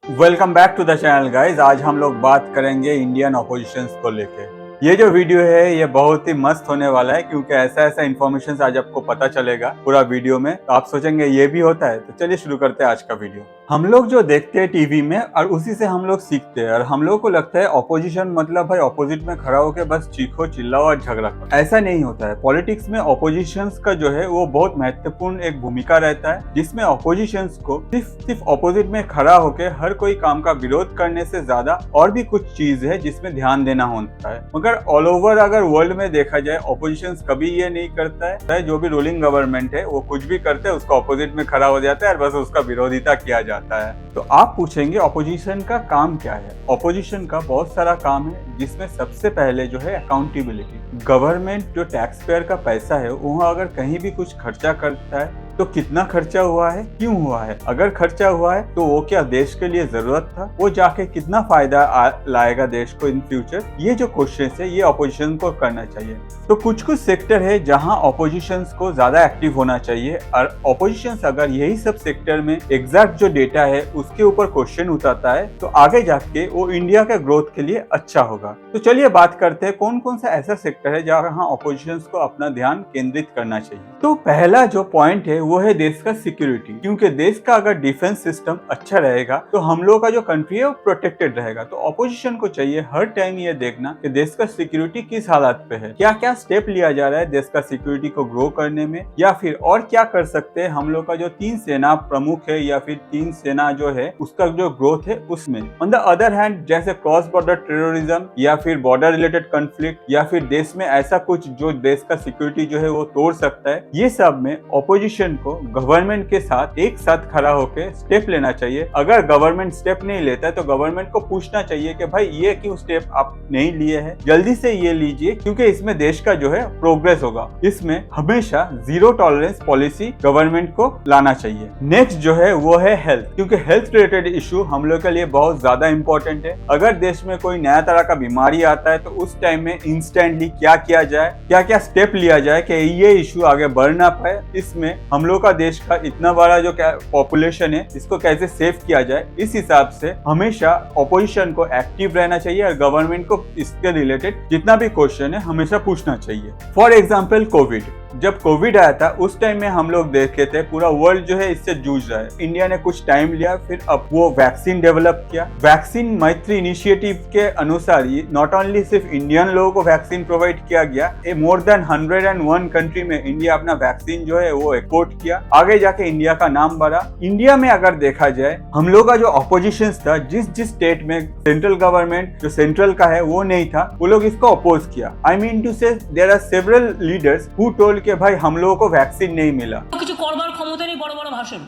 Welcome back to the channel guys. आज हम लोग बात करेंगे इंडियन अपोजिशंस को लेके। ये जो वीडियो है ये बहुत ही मस्त होने वाला है क्योंकि ऐसा ऐसा इन्फॉर्मेशन आज आपको पता चलेगा पूरा वीडियो में, तो आप सोचेंगे ये भी होता है। तो चलिए शुरू करते हैं आज का वीडियो। हम लोग जो देखते हैं टीवी में और उसी से हम लोग सीखते हैं और हम लोग को लगता है ऑपोजिशन मतलब भाई ऑपोजिट में खड़ा होकर बस चीखो चिल्लाओ और झगड़ा करो। ऐसा नहीं होता है। पॉलिटिक्स में ऑपोजिशंस का जो है वो बहुत महत्वपूर्ण एक भूमिका रहता है, जिसमें ऑपोजिशंस को सिर्फ ऑपोजिट में खड़ा होकर हर कोई काम का विरोध करने से ज्यादा और भी कुछ चीज है जिसमें ध्यान देना होता है। मगर ऑल ओवर अगर वर्ल्ड में देखा जाए ऑपोजिशंस कभी ये नहीं करता है। जो भी रूलिंग गवर्नमेंट है वो कुछ भी करते हैं उसका ऑपोजिट में खड़ा हो जाता है और बस उसका विरोधिता किया जाता है। तो आप पूछेंगे ऑपोजिशन का काम क्या है। ऑपोजिशन का बहुत सारा काम है, जिसमें सबसे पहले जो है अकाउंटेबिलिटी। गवर्नमेंट जो टैक्स पेयर का पैसा है वो अगर कहीं भी कुछ खर्चा करता है तो कितना खर्चा हुआ है, क्यों हुआ है, अगर खर्चा हुआ है तो वो क्या देश के लिए जरूरत था, वो जाके कितना फायदा लाएगा देश को इन फ्यूचर। ये जो क्वेश्चन है ये ऑपोजिशन को करना चाहिए। तो कुछ सेक्टर है जहां ऑपोजिशन को ज्यादा एक्टिव होना चाहिए और ऑपोजिशन अगर यही सब सेक्टर में एग्जैक्ट जो डेटा है उसके ऊपर क्वेश्चन उठाता है तो आगे जाके वो इंडिया के ग्रोथ के लिए अच्छा होगा। तो चलिए बात करते हैं कौन कौन सा ऐसा सेक्टर है जहां ऑपोजिशन को अपना ध्यान केंद्रित करना चाहिए। तो पहला जो पॉइंट है वो है देश का सिक्योरिटी, क्योंकि देश का अगर डिफेंस सिस्टम अच्छा रहेगा तो हम लोग का जो कंट्री है वो प्रोटेक्टेड रहेगा। तो ऑपोजिशन को चाहिए हर टाइम ये देखना कि देश का सिक्योरिटी किस हालत पे है, क्या क्या स्टेप लिया जा रहा है देश का सिक्योरिटी को ग्रो करने में, या फिर और क्या कर सकते हैं हम लोग का जो 3 सेना प्रमुख है या फिर 3 सेना जो है उसका जो ग्रोथ है उसमें। ऑन द अदर हैंड जैसे क्रॉस बॉर्डर टेररिज्म या फिर बॉर्डर रिलेटेड कॉन्फ्लिक्ट या फिर देश में ऐसा कुछ जो देश का सिक्योरिटी जो है वो तोड़ सकता है, ये सब में ऑपोजिशन को गवर्नमेंट के साथ एक साथ खड़ा होकर स्टेप लेना चाहिए। अगर गवर्नमेंट स्टेप नहीं लेता है तो गवर्नमेंट को पूछना चाहिए कि भाई ये क्यों स्टेप आप नहीं लिए हैं, जल्दी से ये लीजिए क्योंकि इसमें देश का जो है प्रोग्रेस होगा। इसमें हमेशा जीरो टॉलरेंस पॉलिसी गवर्नमेंट को लाना चाहिए। नेक्स्ट जो है वो है हेल्थ, क्योंकि हेल्थ रिलेटेड इशू हम लोग के लिए बहुत ज्यादा इंपॉर्टेंट है। अगर देश में कोई नया तरह का बीमारी आता है तो उस टाइम में इंस्टेंटली क्या किया जाए, क्या क्या स्टेप लिया जाए कि ये इशू आगे बढ़ ना पाए। इसमें हम लोग का देश का इतना बड़ा जो पॉपुलेशन है इसको कैसे सेव किया जाए, इस हिसाब से हमेशा ऑपोजिशन को एक्टिव रहना चाहिए और गवर्नमेंट को इसके रिलेटेड जितना भी क्वेश्चन है हमेशा पूछना चाहिए। फॉर एग्जाम्पल कोविड, जब कोविड आया था उस टाइम में हम लोग देखे थे पूरा वर्ल्ड जो है इससे जूझ रहा है। इंडिया ने कुछ टाइम लिया, फिर अब वो वैक्सीन डेवलप किया। वैक्सीन मैत्री इनिशिएटिव के अनुसार नॉट ओनली सिर्फ इंडियन लोगों को वैक्सीन प्रोवाइड किया गया, मोर देन 101 कंट्री में इंडिया अपना वैक्सीन जो है वो एक्सपोर्ट किया। आगे जाके इंडिया का नाम बढ़ा। इंडिया में अगर देखा जाए हम लोग का जो ऑपोजिशन था, जिस स्टेट में सेंट्रल गवर्नमेंट जो सेंट्रल का है वो नहीं था, वो लोग इसको अपोज किया। I mean to say there are several leaders who told कि भाई हम लोगों को वैक्सीन नहीं मिला। কিছু করবার ক্ষমতা নেই, বড় বড় ভাষণ,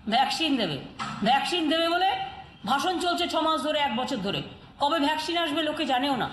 ভ্যাকসিন দেবে বলে ভাষণ চলছে 6 মাস ধরে, 1 বছর ধরে। কবে ভ্যাকসিন আসবে লোকে জানেও না।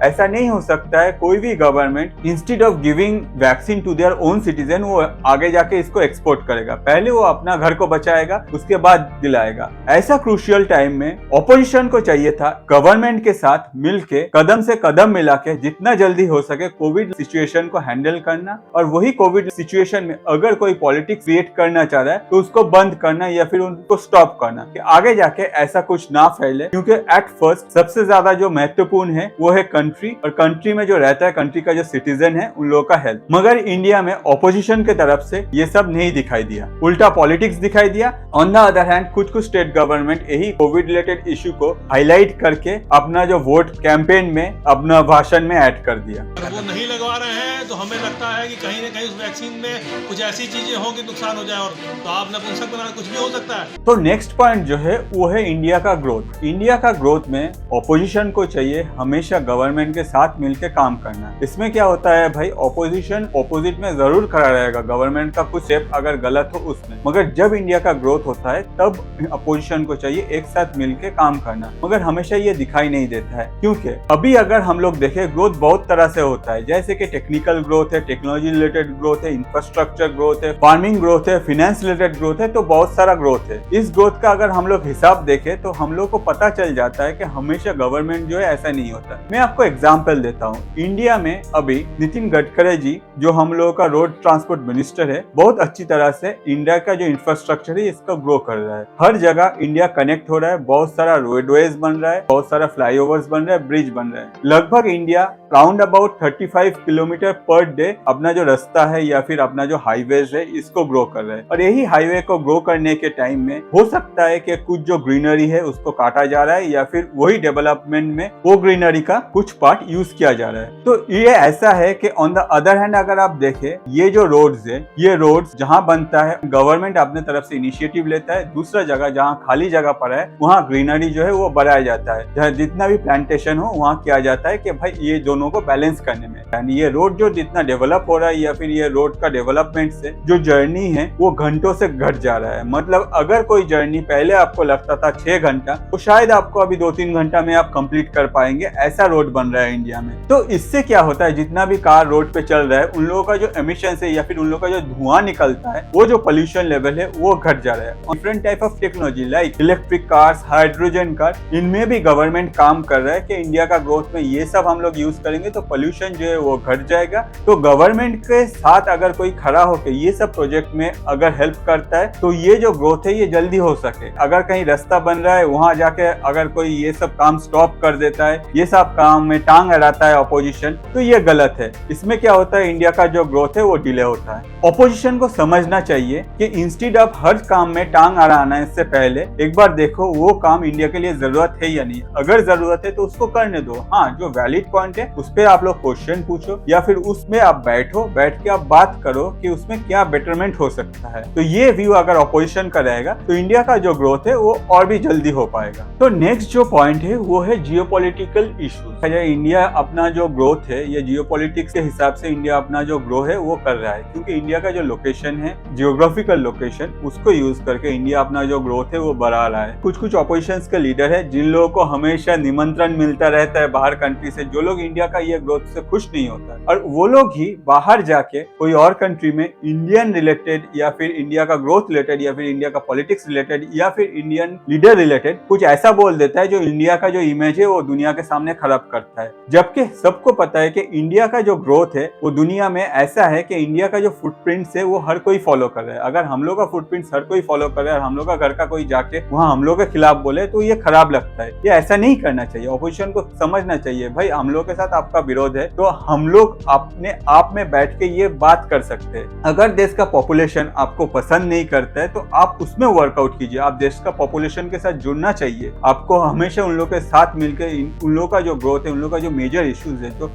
ऐसा नहीं हो सकता है। कोई भी government instead of giving vaccine to their own citizen वो आगे जाके इसको एक्सपोर्ट करेगा। पहले वो अपना घर को बचाएगा उसके बाद दिलाएगा। ऐसा क्रूशियल टाइम में ऑपोजिशन को चाहिए था गवर्नमेंट के साथ मिलके कदम से कदम मिला के जितना जल्दी हो सके कोविड सिचुएशन को हैंडल करना, और वही कोविड सिचुएशन में अगर कोई पॉलिटिक्स क्रिएट करना चाह रहा है तो उसको बंद करना या फिर उनको स्टॉप करना कि आगे जाके ऐसा कुछ ना फैले। क्योंकि एट फर्स्ट सबसे ज्यादा जो महत्वपूर्ण है वो है कंट्री, और कंट्री में जो रहता है कंट्री का जो सिटीजन है उन लोगों का हेल्थ। मगर इंडिया में ऑपोजिशन के तरफ से ये सब नहीं दिखाई दिया, उल्टा पॉलिटिक्स दिखाई दिया। ऑन द अदर हैंड कुछ स्टेट गवर्नमेंट यही कोविड रिलेटेड इशू को हाईलाइट करके अपना जो वोट कैंपेन में अपना भाषण में ऐड कर दिया। वो नहीं लगवा रहे हैं तो हमें लगता है कि कहीं ना कहीं उस वैक्सीन में कुछ ऐसी चीजें हों कि नुकसान हो जाए, और तो आप नपुंसक बना कुछ भी हो सकता है। तो नेक्स्ट पॉइंट जो है वो है इंडिया का ग्रोथ। इंडिया का ग्रोथ में ऑपोजिशन को चाहिए हमेशा गवर्नमेंट के साथ मिलकर काम करना। इसमें क्या होता है भाई, ऑपोजिशन ऑपोजिट में जरूर खड़ा रहेगा गवर्नमेंट का कुछ स्टेप अगर गलत हो उसमें, मगर जब इंडिया का ग्रोथ होता है तब अपोजिशन को चाहिए एक साथ मिलकर काम करना। मगर हमेशा ये दिखाई नहीं देता है, क्योंकि अभी अगर हम लोग देखें ग्रोथ बहुत तरह से होता है, जैसे कि टेक्निकल ग्रोथ है, टेक्नोलॉजी रिलेटेड ग्रोथ है, इंफ्रास्ट्रक्चर ग्रोथ है, फार्मिंग ग्रोथ है, फाइनेंस रिलेटेड ग्रोथ है, तो बहुत सारा ग्रोथ है। इस ग्रोथ का अगर हम लोग हिसाब देखें तो हम लोग को पता चल जाता है कि हमेशा गवर्नमेंट जो है ऐसा नहीं होता। मैं आपको एग्जांपल देता हूँ। इंडिया में अभी नितिन गडकरी जी जो हम लोगों का रोड ट्रांसपोर्ट मिनिस्टर है, बहुत अच्छी तरह से इंडिया का जो इंफ्रास्ट्रक्चर है इसका ग्रो कर रहा है। हर जगह इंडिया कनेक्ट हो रहा है, बहुत सारा रोडवेज बन रहा है, बहुत सारा फ्लाईओवर्स बन रहा है, ब्रिज बन रहा है। लगभग India round about 35 kilometre per day अपना जो रास्ता है या फिर अपना जो हाईवेज है इसको ग्रो कर रहा है। और यही हाईवे को ग्रो करने के टाइम में हो सकता है कि कुछ जो ग्रीनरी है उसको काटा जा रहा है या फिर वही डेवलपमेंट में वो ग्रीनरी का कुछ पार्ट यूज किया जा रहा है। तो ये ऐसा है कि ऑन द अदर हैंड अगर आप देखें, ये जो रोड्स है, ये रोड्स जहाँ बनता है गवर्नमेंट अपने तरफ से इनिशिएटिव लेता है, दूसरा जगह जहाँ खाली जगह पड़ा है वहाँ ग्रीनरी जो है वो बढ़ाया जाता है। जहाँ जितना भी प्लांटेशन हो वहाँ किया जाता है कि भाई ये दोनों को बैलेंस करने में। यानी ये रोड जो जितना डेवलप हो रहा है या फिर ये रोड का डेवलपमेंट से जो जर्नी है वो घंटों से घट जा रहा है। मतलब अगर कोई जर्नी पहले आपको लगता था 6 घंटा, तो शायद आपको अभी 2-3 घंटा में आप कंप्लीट कर पाएंगे, ऐसा रोड बन रहा है इंडिया में। तो इससे क्या होता है, जितना भी कार रोड पे चल रहा है उन लोगों का जो एमिशन है या फिर उन लोगों का जो धुआं निकलता है, वो जो पोल्यूशन लेवल है वो घट जा रहा है। Different type of technology like electric cars, hydrogen car, इनमें भी गवर्नमेंट काम कर रहा है कि इंडिया का ग्रोथ में ये सब हम लोग यूज करेंगे तो पोल्यूशन जो है वो घट जाएगा। तो गवर्नमेंट के साथ अगर कोई खड़ा होकर ये सब प्रोजेक्ट में अगर हेल्प करता है तो ये जो ग्रोथ है ये जल्दी हो सके। अगर कहीं रास्ता बन रहा है वहां जाके अगर कोई ये सब काम स्टॉप कर देता है, ये सब काम में टांग अड़ाता है ऑपोजिशन, तो ये गलत है। इसमें क्या होता है, इंडिया का जो ग्रोथ है वो डिले होता है। ऑपोजिशन को समझना चाहिए कि इंस्टेड ऑफ हर काम में टांग अड़ाना इससे पहले एक बार देखो वो काम इंडिया के लिए जरूरत है या नहीं। अगर जरूरत है तो उसको करने दो। हाँ, जो वैलिड पॉइंट है उस पर आप लोग क्वेश्चन पूछो या फिर उसमें आप बैठ के आप बात करो कि उसमें क्या बेटरमेंट हो सकता है। तो ये व्यू अगर ऑपोजिशन का रहेगा तो इंडिया का जो ग्रोथ है वो और भी जल्दी हो पाएगा। तो नेक्स्ट जो पॉइंट है वो है जियोपॉलिटिकल इश्यूज। इंडिया अपना जो ग्रोथ है ये जियोपॉलिटिक्स के हिसाब से इंडिया अपना जो ग्रो है वो कर रहा है, क्योंकि इंडिया का जो लोकेशन है, जियोग्राफिकल लोकेशन, उसको यूज करके इंडिया अपना जो ग्रोथ है वो बढ़ा रहा है। कुछ कुछ ऑपोजिशन के लीडर है जिन लोगों को हमेशा निमंत्रण मिलता रहता है बाहर कंट्री से, जो लोग इंडिया का ये ग्रोथ से खुश नहीं होता, और वो लोग ही बाहर जाके कोई और कंट्री में इंडियन रिलेटेड या फिर इंडिया का ग्रोथ रिलेटेड या फिर इंडिया का पॉलिटिक्स रिलेटेड या फिर इंडियन लीडर रिलेटेड कुछ ऐसा बोल देता है जो इंडिया का जो इमेज है वो दुनिया के सामने खराब करता है। जबकि सबको पता है कि इंडिया का जो ग्रोथ है वो दुनिया में ऐसा है कि इंडिया का जो फुटप्रिंट्स है वो हर कोई फॉलो कर रहा है। अगर हम लोग का फुटप्रिंट्स हर कोई फॉलो कर रहा है और हम लोग का घर का कोई जाके वहाँ हम लोग के खिलाफ बोले तो ये खराब लगता है। ये ऐसा नहीं करना चाहिए। ऑपोजिशन को समझना चाहिए भाई हम लोग के साथ आपका विरोध है तो हम लोग अपने आप में बैठ के ये बात कर सकते हैं। अगर देश का पॉपुलेशन आपको पसंद नहीं करता है तो आप उसमें वर्कआउट कीजिए। आप देश का पॉपुलेशन के साथ जुड़ना चाहिए। आपको हमेशा उन लोग के साथ मिलकर उन लोग का जो ग्रोथ है, उन लोग का जो मेजर इश्यूज है, जो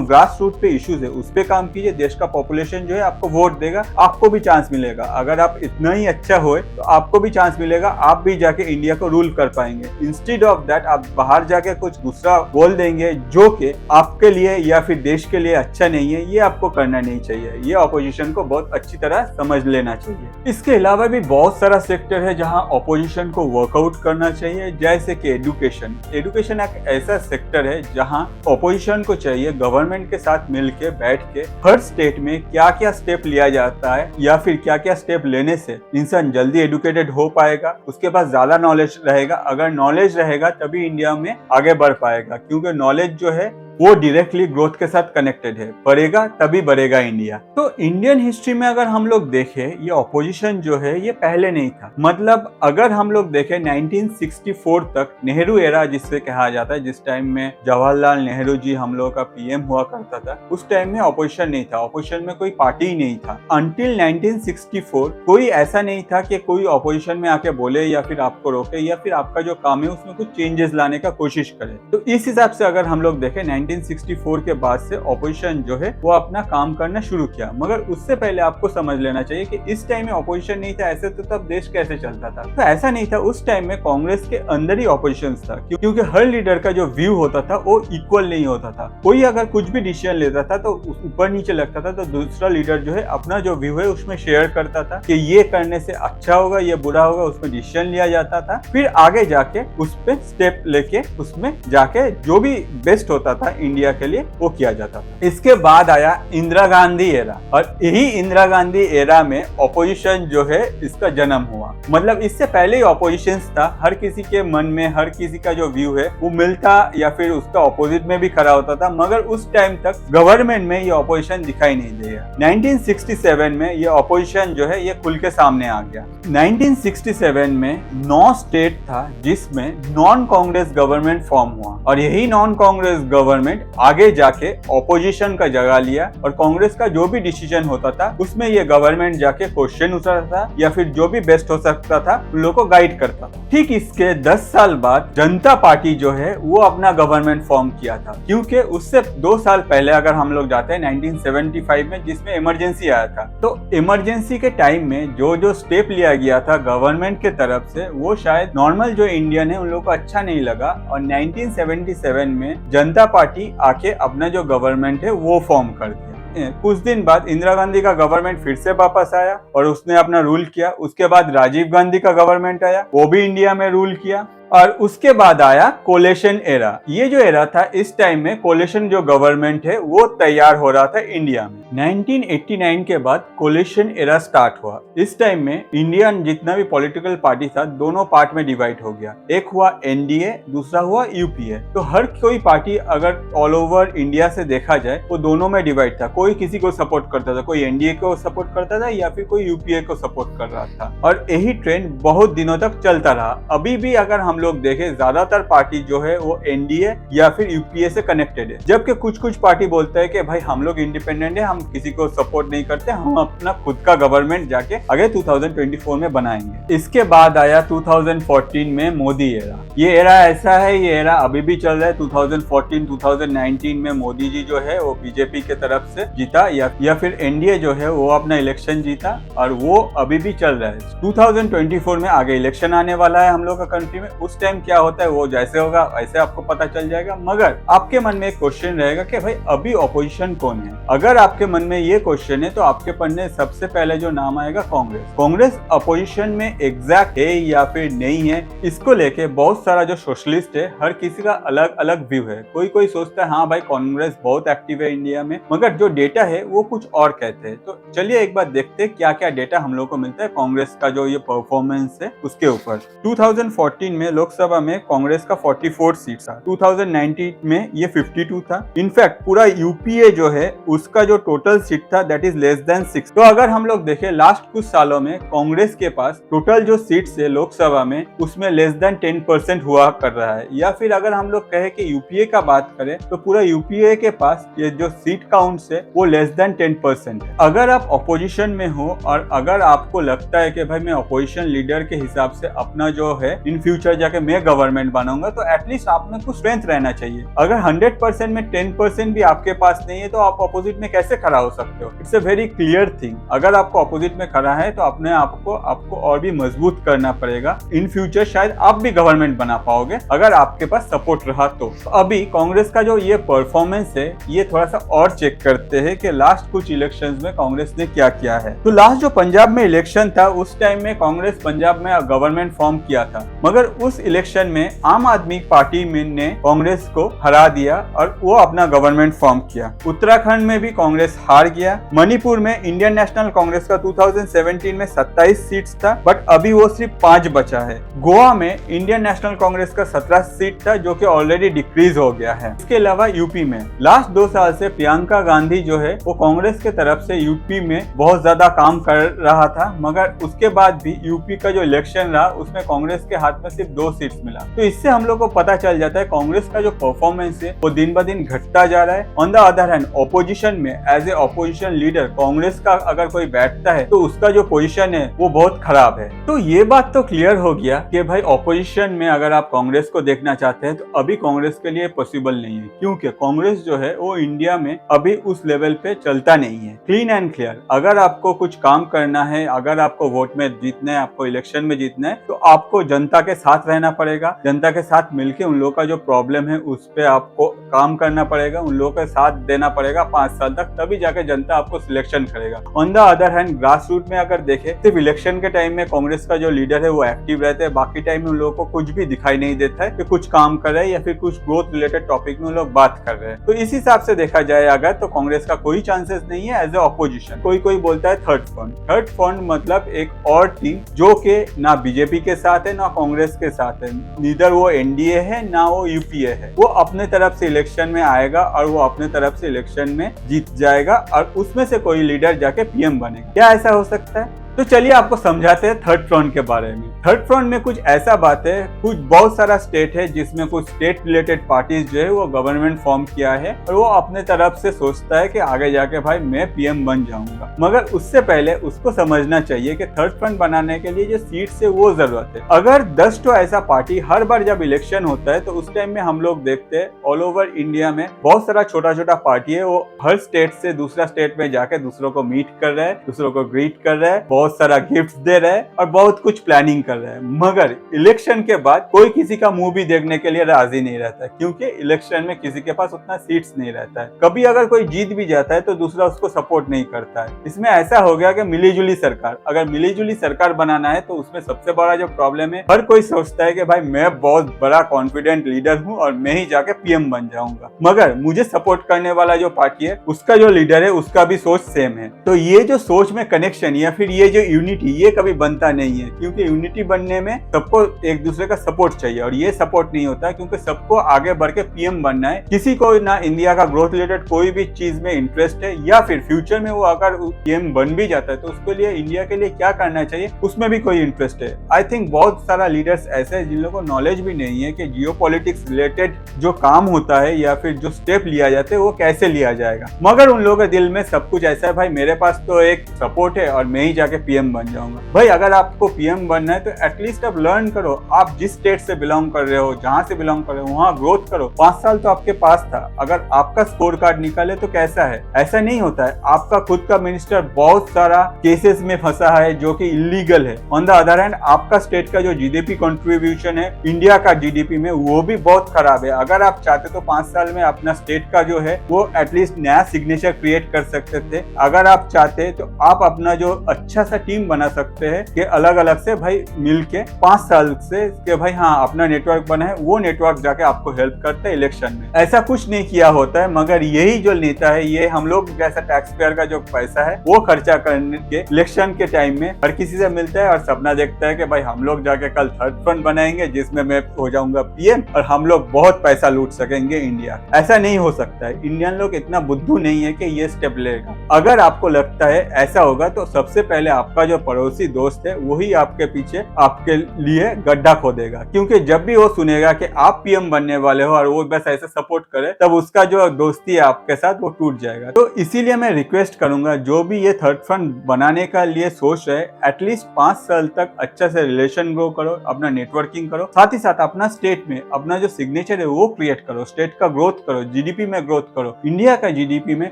ग्रास रूट पे इश्यूज है उस पे काम कीजिए। देश का पॉपुलेशन जो है आपको वोट देगा, आपको भी चांस मिलेगा। अगर आप इतना ही अच्छा होए तो आपको भी चांस मिलेगा, आप भी जाके इंडिया को रूल कर पाएंगे। इंस्टेड ऑफ दैट आप बाहर जाके कुछ दूसरा बोल देंगे जो कि आपके लिए या फिर देश के लिए अच्छा नहीं है, ये आपको करना नहीं चाहिए। ये ऑपोजिशन को बहुत अच्छी तरह समझ लेना चाहिए। इसके अलावा भी बहुत सारा सेक्टर है जहां ऑपोजिशन को वर्कआउट करना चाहिए, जैसे कि एजुकेशन। एजुकेशन एक ऐसा सेक्टर है जहां ऑपोजिशन को चाहिए गवर्नमेंट के साथ मिलके बैठ के हर स्टेट में क्या क्या स्टेप लिया जाता है या फिर क्या क्या स्टेप लेने से इंसान जल्दी एजुकेटेड हो पाएगा, उसके पास ज्यादा नॉलेज रहेगा। अगर नॉलेज रहेगा तभी इंडिया में आगे बढ़ पाएगा, क्योंकि नॉलेज जो है वो डायरेक्टली ग्रोथ के साथ कनेक्टेड है। बढ़ेगा तभी बढ़ेगा इंडिया। तो इंडियन हिस्ट्री में अगर हम लोग देखें ये ऑपोजिशन जो है ये पहले नहीं था। मतलब अगर हम लोग देखें 1964 तक नेहरू एरा जिससे कहा जाता है, जिस टाइम में जवाहरलाल नेहरू जी हम लोग का पीएम हुआ करता था, उस टाइम में ऑपोजिशन नहीं था। ऑपोजिशन में कोई पार्टी ही नहीं था। अंटिल 1964 कोई ऐसा नहीं था कि कोई ऑपोजिशन में आके बोले या फिर आपको रोके या फिर आपका जो काम है उसमें कुछ चेंजेस लाने का कोशिश करे। तो इस हिसाब से अगर हम लोग देखें 1964 के बाद से ऑपोजिशन जो है वो अपना काम करना शुरू किया। मगर उससे पहले आपको समझ लेना चाहिए कि इस टाइम में ऑपोजिशन नहीं था, ऐसे तो तब देश कैसे चलता था। तो ऐसा नहीं था, उस टाइम में कांग्रेस के अंदर ही ऑपोजिशन था, क्योंकि हर लीडर का जो व्यू होता था वो इक्वल नहीं होता था। कोई अगर कुछ भी डिसीजन लेता था तो ऊपर नीचे लगता था, तो दूसरा लीडर जो है अपना जो व्यू है उसमें शेयर करता था कि ये करने से अच्छा होगा, ये बुरा होगा, उसमें डिसीजन लिया जाता था। फिर आगे जाके उस पर स्टेप लेके उसमें जाके जो भी बेस्ट होता था इंडिया के लिए वो किया जाता था। इसके बाद आया इंदिरा गांधी एरा, और यही इंदिरा गांधी एरा में ऑपोजिशन जो है इसका जन्म हुआ। मतलब इससे पहले ही ऑपोजिशन था, हर किसी के मन में हर किसी का जो व्यू है वो मिलता या फिर उसका ऑपोजिट में भी खड़ा होता था, मगर उस टाइम तक गवर्नमेंट में ये ऑपोजिशन दिखाई नहीं दिया। 1967 में ये ऑपोजिशन जो है ये खुल के सामने आ गया। 1967 में 9 स्टेट था जिसमें नॉन कांग्रेस गवर्नमेंट फॉर्म हुआ, और यही नॉन कांग्रेस गवर्नमेंट आगे जाके ऑपोजिशन का जगह लिया, और कांग्रेस का जो भी डिसीजन होता था उसमें ये गवर्नमेंट जाके क्वेश्चन उठाता था या फिर जो भी बेस्ट हो सकता था उन लोगों को गाइड करता था। ठीक इसके 10 साल बाद जनता पार्टी जो है वो अपना गवर्नमेंट फॉर्म किया था, क्योंकि उससे 2 साल पहले अगर हम लोग जाते हैं 1975 में, जिसमें इमरजेंसी आया था, तो इमरजेंसी के टाइम में जो स्टेप लिया गया था गवर्नमेंट के तरफ से वो शायद नॉर्मल जो इंडियन है उन लोगों को अच्छा नहीं लगा, और 1977 में जनता पार्टी आके अपना जो गवर्नमेंट है वो फॉर्म कर दिया। कुछ दिन बाद इंदिरा गांधी का गवर्नमेंट फिर से वापस आया और उसने अपना रूल किया। उसके बाद राजीव गांधी का गवर्नमेंट आया, वो भी इंडिया में रूल किया, और उसके बाद आया कोलेशन एरा। ये जो एरा था, इस टाइम में कोलेशन जो गवर्नमेंट है वो तैयार हो रहा था इंडिया में। 1989 के बाद कोलेशन एरा स्टार्ट हुआ। इस टाइम में इंडिया जितना भी पॉलिटिकल पार्टी था दोनों पार्ट में डिवाइड हो गया। एक हुआ एनडीए, दूसरा हुआ यूपीए। तो हर कोई पार्टी अगर ऑल ओवर इंडिया से देखा जाए वो दोनों में डिवाइड था। कोई किसी को सपोर्ट करता था, कोई एनडीए को सपोर्ट करता था या फिर कोई यूपीए को सपोर्ट कर रहा था, और यही ट्रेंड बहुत दिनों तक चलता रहा। अभी भी अगर हम लोग देखें ज्यादातर पार्टी जो है वो एनडीए या फिर यूपीए से कनेक्टेड है, जबकि कुछ पार्टी बोलता है कि भाई हम लोग इंडिपेंडेंट है, हम किसी को सपोर्ट नहीं करते, हम अपना खुद का गवर्नमेंट जाके आगे 2024 में बनाएंगे। इसके बाद आया 2014 में मोदी एरा। ये एरा ऐसा है, ये एरा अभी भी चल रहा है। 2014-2019 में मोदी जी जो है वो बीजेपी के तरफ से जीता, या फिर एनडीए जो है वो अपना इलेक्शन जीता, और वो अभी भी चल रहा है। 2024 में आगे इलेक्शन आने वाला है हम लोग का कंट्री में। उस टाइम क्या होता है वो जैसे होगा वैसे आपको पता चल जाएगा, मगर आपके मन में एक क्वेश्चन रहेगा कि भाई अभी ऑपोजिशन कौन है। अगर आपके मन में ये क्वेश्चन है तो आपके पन्ने सबसे पहले जो नाम आएगा कांग्रेस। कांग्रेस अपोजिशन में एग्जैक्ट है या फिर नहीं है, इसको लेके बहुत सारा जो सोशलिस्ट है हर किसी का अलग अलग व्यू है। कोई सोचता है हाँ भाई कांग्रेस बहुत एक्टिव है इंडिया में, मगर जो डेटा है वो कुछ और कहते हैं। तो चलिए एक बार देखते हैं क्या क्या डेटा हम लोग को मिलता है कांग्रेस का जो ये परफॉर्मेंस है उसके ऊपर। 2014 में लोकसभा में कांग्रेस का 44 सीट था, 2019 में ये 52 था। इनफैक्ट पूरा यूपीए जो है उसका जो टोटल सीट था दैट इज लेस देन 6। तो अगर हम लोग देखें लास्ट कुछ सालों में कांग्रेस के पास टोटल जो सीट्स है लोकसभा में उसमें लेस देन 10% हुआ कर रहा है, या फिर अगर हम लोग कहें कि यूपीए का बात करें तो पूरा यूपीए के पास ये जो सीट काउंट है वो लेस देन 10% है। अगर आप ऑपोजिशन में हो और अगर आपको लगता है कि भाई मैं ऑपोजिशन लीडर के हिसाब से अपना जो है इन फ्यूचर जाके मैं गवर्नमेंट बनाऊंगा, तो एटलीस्ट आप में कुछ स्ट्रेंथ रहना चाहिए। अगर 100% में 10% भी आपके पास नहीं है तो आप अपोजिट में कैसे खड़ा हो सकते हो? It's a very clear thing. अगर आपको अपोजिट में खड़ा है तो अपने आपको और भी मजबूत करना पड़ेगा। इन फ्यूचर शायद आप भी गवर्नमेंट बना पाओगे अगर आपके पास सपोर्ट रहा तो। अभी कांग्रेस का जो ये परफॉर्मेंस है ये थोड़ा सा और चेक करते हैं कि लास्ट कुछ इलेक्शंस में कांग्रेस ने क्या किया है। तो लास्ट जो पंजाब में इलेक्शन था उस टाइम में कांग्रेस पंजाब में गवर्नमेंट फॉर्म किया था, मगर उस इलेक्शन में आम आदमी पार्टी ने कांग्रेस को हरा दिया और वो अपना गवर्नमेंट फॉर्म किया। उत्तराखंड में भी कांग्रेस हार गया। मणिपुर में इंडियन नेशनल कांग्रेस का 2017 में 27 सीट्स था, बट अभी वो सिर्फ 5 बचा है। गोवा में इंडियन नेशनल कांग्रेस का 17 सीट था जो कि ऑलरेडी डिक्रीज हो गया है। इसके अलावा यूपी में लास्ट 2 साल से प्रियंका गांधी जो है वो कांग्रेस के तरफ से यूपी में बहुत ज्यादा काम कर रहा था, मगर उसके बाद भी यूपी का जो इलेक्शन रहा उसमें कांग्रेस के हाथ में सिर्फ 2 सीट्स मिला। तो इससे हम लोग को पता चल जाता है कांग्रेस का जो परफॉर्मेंस है वो दिन ब दिन घटता जा रहा है। On the other hand opposition में as a opposition leader Congress का अगर कोई बैठता है तो उसका जो पोजीशन है वो बहुत खराब है। तो ये बात तो क्लियर हो गया कि भाई ऑपोजिशन में अगर आप कांग्रेस को देखना चाहते हैं तो अभी कांग्रेस के लिए पॉसिबल नहीं है, क्योंकि कांग्रेस जो है वो इंडिया में अभी उस लेवल पे चलता नहीं है। क्लीन एंड क्लियर, अगर आपको कुछ काम करना है, अगर आपको वोट में जीतना है, आपको इलेक्शन में जीतना है, तो आपको जनता के साथ रहना रहना पड़ेगा, जनता के साथ मिलके उन लोगों का जो प्रॉब्लम है उस पे आपको काम करना पड़ेगा, उन लोगों का साथ देना पड़ेगा 5 साल तक, तभी जाके जनता आपको सिलेक्शन करेगा। On the other hand grass root में अगर देखें, सिर्फ इलेक्शन के टाइम में कांग्रेस का जो लीडर है वो एक्टिव रहते हैं, बाकी टाइम में उन लोगों को कुछ भी दिखाई नहीं देता है कि कुछ काम कर रहे हैं या फिर कुछ ग्रोथ रिलेटेड टॉपिक में उन लोग बात कर रहे हैं। तो इस हिसाब से देखा जाए अगर, तो कांग्रेस का कोई चांसेस नहीं है एज ए ऑपोजिशन। कोई बोलता है थर्ड फ्रंट। थर्ड फ्रंट मतलब एक और टीम जो कि ना बीजेपी के साथ है ना कांग्रेस के साथ है, नीदर वो एनडीए है ना वो यूपीए है। वो अपने तरफ से इलेक्शन में आएगा और वो अपने तरफ से इलेक्शन में जीत जाएगा और उसमें से कोई लीडर जाके पीएम बनेगा। क्या ऐसा हो सकता है? तो चलिए आपको समझाते हैं थर्ड फ्रंट के बारे में। थर्ड फ्रंट में कुछ ऐसा बात है, कुछ बहुत सारा स्टेट है जिसमें कुछ स्टेट रिलेटेड पार्टीज जो है वो गवर्नमेंट फॉर्म किया है और वो अपने तरफ से सोचता है कि आगे जाके भाई मैं पीएम बन जाऊंगा। मगर उससे पहले उसको समझना चाहिए कि थर्ड फ्रंट बनाने के लिए जो सीट्स है वो जरूरत है। अगर 10 तो ऐसा पार्टी हर बार जब इलेक्शन होता है तो उस टाइम में हम लोग देखते हैं ऑल ओवर इंडिया में बहुत सारा छोटा छोटा पार्टी है, वो हर स्टेट से दूसरा स्टेट में जाके दूसरों को मीट कर रहा है, दूसरों को ग्रीट कर रहा है, बहुत सारा गिफ्ट्स दे रहे हैं और बहुत कुछ प्लानिंग कर रहे हैं। मगर इलेक्शन के बाद कोई किसी का मुंह भी देखने के लिए राजी नहीं रहता है, क्योंकि इलेक्शन में किसी के पास उतना सीट्स नहीं रहता है। कभी अगर कोई जीत भी जाता है तो दूसरा उसको सपोर्ट नहीं करता है। इसमें ऐसा हो गया कि मिलीजुली सरकार, अगर मिलीजुली सरकार बनाना है तो उसमें सबसे बड़ा जो प्रॉब्लम है, हर कोई सोचता है कि भाई मैं बहुत बड़ा कॉन्फिडेंट लीडर हूँ और मैं ही जाके पीएम बन जाऊंगा। मगर मुझे सपोर्ट करने वाला जो पार्टी है उसका जो लीडर है उसका भी सोच सेम है। तो ये जो सोच में कनेक्शन या फिर ये जो यूनिटी, ये कभी बनता नहीं है, क्योंकि यूनिटी बनने में सबको एक दूसरे का सपोर्ट चाहिए और ये सपोर्ट नहीं होता क्योंकि सबको आगे बढ़ के पीएम बनना है। किसी को ना इंडिया का ग्रोथ रिलेटेड कोई भी चीज में इंटरेस्ट है या फिर फ्यूचर में वो अगर पीएम बन भी जाता है तो उसके लिए इंडिया के लिए क्या करना चाहिए उसमें भी कोई इंटरेस्ट है। आई थिंक बहुत सारा लीडर्स ऐसे हैं जिन लोगों को नॉलेज भी नहीं है कि जियोपॉलिटिक्स रिलेटेड जो काम होता है या फिर जो स्टेप लिया जाता है वो कैसे लिया जाएगा। मगर उन लोगों के दिल में सब कुछ ऐसा है, भाई मेरे पास तो एक सपोर्ट है और मैं ही जाके पीएम बन जाऊंगा। भाई अगर आपको पीएम बनना है तो एटलीस्ट आप लर्न करो, आप जिस स्टेट से बिलोंग कर रहे हो, जहां से बिलोंग कर रहे हो वहां ग्रोथ करो। 5 साल तो आपके पास था, अगर आपका स्कोर कार्ड निकाले तो कैसा है? ऐसा नहीं होता है। आपका खुद का मिनिस्टर बहुत सारा केसेस में फंसा है जो कि इलीगल है। ऑन द अदर हैंड आपका स्टेट का जो जीडीपी कंट्रीब्यूशन है इंडिया का जीडीपी में वो भी बहुत खराब है। अगर आप चाहते तो 5 साल में अपना स्टेट का जो है वो एटलीस्ट नया सिग्नेचर क्रिएट कर सकते थे। अगर आप चाहते तो आप अपना जो अच्छा सा टीम बना सकते हैं कि अलग अलग से भाई मिलके 5 साल से कि भाई हाँ अपना नेटवर्क बना है, वो नेटवर्क जाके आपको हेल्प करता है इलेक्शन में। ऐसा कुछ नहीं किया होता है, मगर यही जो नेता है ये हम लोग जैसा टैक्स पेयर का जो पैसा है वो खर्चा करने के इलेक्शन के टाइम में हर किसी से मिलता है और सपना देखता है कि भाई हम लोग जाके कल थर्ड फ्रंट बनाएंगे जिसमें मैं हो जाऊंगा पीएम और हम लोग बहुत पैसा लूट सकेंगे इंडिया। ऐसा नहीं हो सकता है। इंडियन लोग इतना बुद्धू नहीं है कि ये स्टेप लेगा। अगर आपको लगता है ऐसा होगा तो सबसे पहले आपका जो पड़ोसी दोस्त है वही आपके पीछे आपके लिए गड्ढा खोदेगा, क्योंकि जब भी वो सुनेगा कि आप पीएम बनने वाले हो और वो बस ऐसे सपोर्ट करे तब उसका जो दोस्ती है आपके साथ वो टूट जाएगा। तो इसीलिए मैं रिक्वेस्ट करूंगा जो भी ये थर्ड फ्रंट बनाने का लिए सोच रहे एटलीस्ट 5 साल तक अच्छा से रिलेशन ग्रो करो, अपना नेटवर्किंग करो, साथ ही साथ अपना स्टेट में अपना जो सिग्नेचर है वो क्रिएट करो, स्टेट का ग्रोथ करो, जीडीपी में ग्रोथ करो। इंडिया का जीडीपी में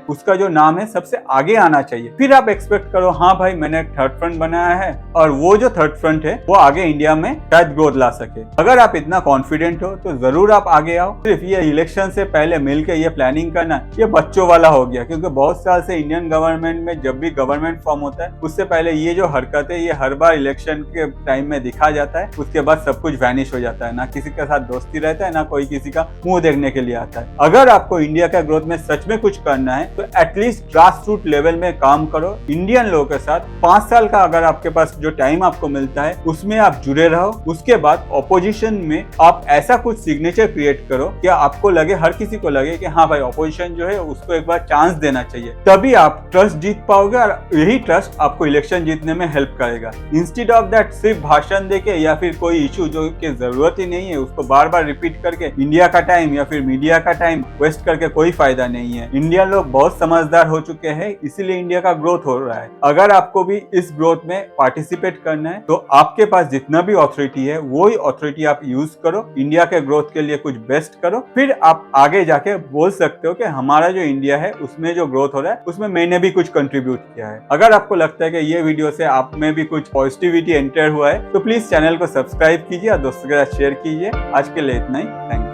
उसका जो नाम है सबसे आगे आना चाहिए। फिर आप एक्सपेक्ट करो हाँ भाई मैंने थर्ड फ्रंट बनाया है और वो जो थर्ड फ्रंट है वो आगे इंडिया में शायद ग्रोथ ला सके। अगर आप इतना कॉन्फिडेंट हो तो जरूर आप आगे आओ। सिर्फ ये इलेक्शन से पहले मिलकर ये प्लानिंग करना ये बच्चों वाला हो गया, क्योंकि बहुत साल से इंडियन गवर्नमेंट में जब भी गवर्नमेंट फॉर्म होता है उससे पहले ये जो हरकत है ये हर बार इलेक्शन के टाइम में दिखा जाता है, उसके बाद सब कुछ वैनिश हो जाता है। ना किसी के साथ दोस्ती रहता है ना कोई किसी का मुंह देखने के लिए आता है। अगर आपको इंडिया का ग्रोथ में सच में कुछ करना है तो एटलीस्ट ग्रास रूट लेवल में काम करो इंडियन लोगों के साथ। 5 साल का अगर आपके पास जो टाइम आपको मिलता है उसमें आप जुड़े रहो। उसके बाद ऑपोजिशन में आप ऐसा कुछ सिग्नेचर क्रिएट करो कि आपको लगे, हर किसी को लगे कि हाँ भाई ऑपोजिशन जो है उसको एक बार चांस देना चाहिए, तभी आप ट्रस्ट जीत पाओगे और यही ट्रस्ट आपको इलेक्शन जीतने में हेल्प करेगा। इंस्टेड ऑफ दैट सिर्फ भाषण देके या फिर कोई इशू जो की जरूरत ही नहीं है उसको बार बार रिपीट करके इंडिया का टाइम या फिर मीडिया का टाइम वेस्ट करके कोई फायदा नहीं है। इंडियन लोग बहुत समझदार हो चुके हैं, इसीलिए इंडिया का ग्रोथ हो रहा है। अगर आपको भी इस ग्रोथ में पार्टिसिपेट करना है, तो आपके पास जितना भी अथॉरिटी है वही अथॉरिटी आप यूज करो, इंडिया के ग्रोथ के लिए कुछ बेस्ट करो, फिर आप आगे जाके बोल सकते हो कि हमारा जो इंडिया है उसमें जो ग्रोथ हो रहा है उसमें मैंने भी कुछ कंट्रीब्यूट किया है। अगर आपको लगता है कि ये वीडियो से आप में भी कुछ पॉजिटिविटी एंटर हुआ है तो प्लीज चैनल को सब्सक्राइब कीजिए और दोस्तों के साथ शेयर कीजिए। आज के लिए इतना ही। Thank you.